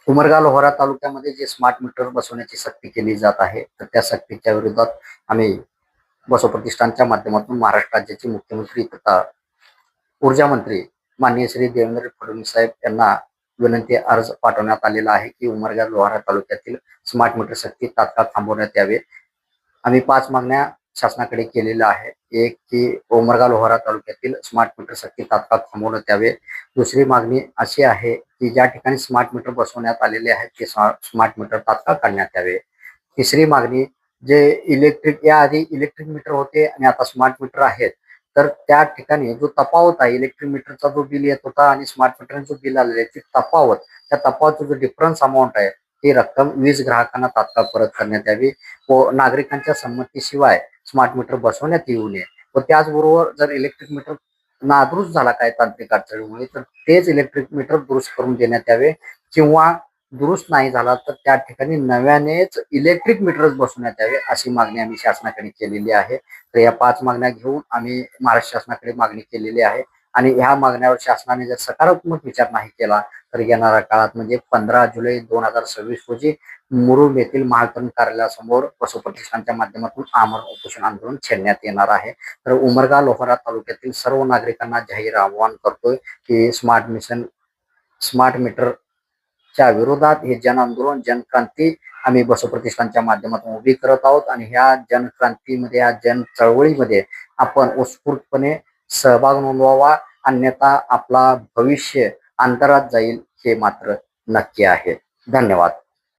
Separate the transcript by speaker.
Speaker 1: उमरगा लोहारा तालुक्यामध्ये जे smart meter बसवण्याची सक्ती केली जात आहे, तर त्या सक्तीच्या विरोधात आम्ही बसव प्रतिष्ठानच्या माध्यमातून महाराष्ट्र राज्याचे मुख्यमंत्री तथा ऊर्जा मंत्री माननीय श्री देवेंद्र फडणवीस साहेब यांना विनंती अर्ज पाठवण्यात आलेला आहे की उमरगा लोहारा तालुक्यातील स्मार्ट मीटर सक्ती तात्काळ थांबवण्यात यावे। आम्ही 5 मागण्या शासनाकडे केलेल्या आहे। एक की उमरगा लोहारा तालुक्यातील स्मार्ट मीटर सक्ती तात्काळ थांबवण्यात यावे। दुसरी मागणी अशी आहे की ज्या ठिकाणी स्मार्ट मीटर बसवण्यात आलेले आहेत ते स्मार्ट मीटर तात्काळ काढण्यात यावे। तिसरी मागणी जे याआधी इलेक्ट्रिक मीटर होते आणि आता स्मार्ट मीटर आहेत, तर त्या ठिकाणी जो तफावत आहे इलेक्ट्रिक मीटरचा जो बिल येत होता आणि स्मार्ट मीटरचा जो बिल आलेला आहे ती तफावत, त्या तफावतचा जो डिफरन्स अमाऊंट आहे ती रक्कम वीज ग्राहकांना तात्काळ परत करण्यात यावी व नागरिकांच्या संमतीशिवाय स्मार्ट मीटर बसवण्यात येऊ नये। व त्याचबरोबर जर इलेक्ट्रिक मीटर नादुरुस्त झाला काय तांत्रिक अडचणीमुळे तर तेच इलेक्ट्रिक मीटर दुरुस्त करून देण्यात यावे किंवा दुरुस्त नाही झाला तर त्या ठिकाणी नव्यानेच इलेक्ट्रिक मीटरच बसवण्यात यावे अशी मागणी आम्ही शासनाकडे केलेली आहे। तर या 5 मागण्या घेऊन आम्ही महाराष्ट्र शासनाकडे मागणी केलेली आहे आणि ह्या मागण्यावर शासनाने जर सकारात्मक विचार नाही केला तर येणाऱ्या काळात म्हणजे 15 जुलै 2026 रोजी मुरुम येथील महावितरण कार्यालयासमोर बसव प्रतिष्ठानच्या माध्यमातून आमरण उपोषण आंदोलन छेडण्यात येणार आहे। तर उमरगा लोहारा तालुक्यातील सर्व नागरिकांना जाहीर आवाहन करतोय की स्मार्ट मीटरच्या विरोधात हे जन आंदोलन जनक्रांती आम्ही बसव प्रतिष्ठानच्या माध्यमातून उभी करत आहोत आणि ह्या जनक्रांतीमध्ये या जन चळवळीमध्ये आपण उत्स्फूर्तपणे सहभाग नोंदवावा, अन्यथा आपला भविष्य अंधारात जाईल हे मात्र नक्की आहे। धन्यवाद।